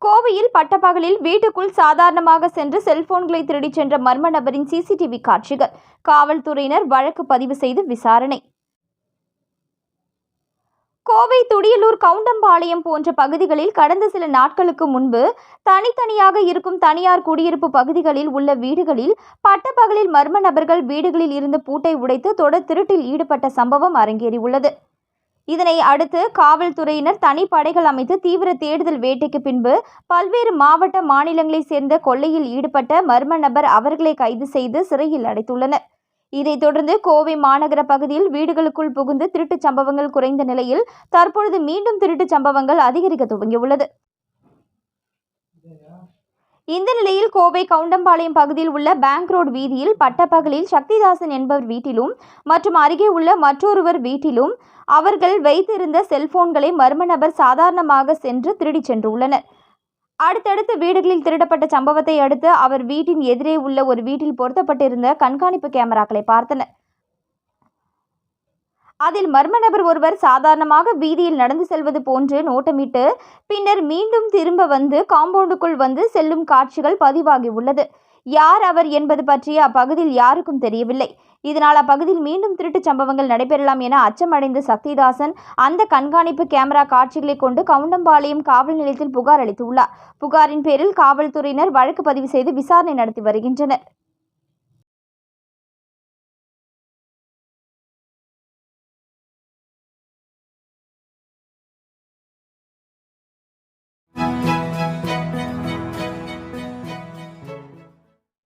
கோவையில் பட்டப்பகலில் வீட்டுக்குள் சாதாரணமாக சென்று செல்போன்களை திருடிச் சென்ற மர்ம நபரின் சிசிடிவி காட்சிகள். காவல்துறையினர் வழக்கு பதிவு செய்து விசாரணை. கோவை துடியலூர் கவுண்டம்பாளையம் போன்ற பகுதிகளில் கடந்த சில நாட்களுக்கு முன்பு தனித்தனியாக இருக்கும் தனியார் குடியிருப்பு பகுதிகளில் உள்ள வீடுகளில் பட்டப்பகலில் மர்ம நபர்கள் வீடுகளில் இருந்த பூட்டை உடைத்து தொடர் திருட்டில் ஈடுபட்ட சம்பவம் அரங்கேறியுள்ளது. இதனை அடுத்து காவல்துறையினர் தனிப்படைகள் அமைத்து தீவிர தேடுதல் வேட்டைக்கு பின்பு பல்வேறு மாவட்ட மாநிலங்களைச் சேர்ந்த கொள்ளையில் ஈடுபட்ட மர்ம நபர் அவர்களை கைது செய்து சிறையில் அடைத்துள்ளனர். இதைத் தொடர்ந்து கோவை மாநகர பகுதியில் வீடுகளுக்குள் புகுந்து திருட்டுச் சம்பவங்கள் குறைந்த நிலையில் தற்பொழுது மீண்டும் திருட்டுச் சம்பவங்கள் அதிகரிக்க துவங்கியுள்ளது. இந்த நிலையில் கோவை கவுண்டம்பாளையம் பகுதியில் உள்ள பேங்க் ரோடு வீதியில் பட்டப்பகலில் சக்திதாசன் என்பவர் வீட்டிலும் மற்றும் அருகே உள்ள மற்றொருவர் வீட்டிலும் அவர்கள் வைத்திருந்த செல்போன்களை மர்ம நபர் சாதாரணமாக சென்று திருடிச் சென்றுள்ளனர். அடுத்தடுத்து வீடுகளில் திருடப்பட்ட சம்பவத்தை அடுத்து அவர் வீட்டின் எதிரே உள்ள ஒரு வீட்டில் பொருத்தப்பட்டிருந்த கண்காணிப்பு கேமராக்களை பார்த்தனர். அதில் மர்ம நபர் ஒருவர் சாதாரணமாக வீதியில் நடந்து செல்வது போன்று நோட்டமிட்டு பின்னர் மீண்டும் திரும்ப வந்து காம்பவுண்டுக்குள் வந்து செல்லும் காட்சிகள் பதிவாகியுள்ளது. யார் அவர் என்பது பற்றி அப்பகுதியில் யாருக்கும் தெரியவில்லை. இதனால் அப்பகுதியில் மீண்டும் திருட்டுச் சம்பவங்கள் நடைபெறலாம் என அச்சமடைந்த சக்திதாசன் அந்த கண்காணிப்பு கேமரா காட்சிகளை கொண்டு கவுண்டம்பாளையம் காவல் நிலையத்தில் புகார் அளித்துள்ளார். புகாரின் பேரில் காவல்துறையினர் வழக்கு பதிவு செய்து விசாரணை நடத்தி வருகின்றனர்.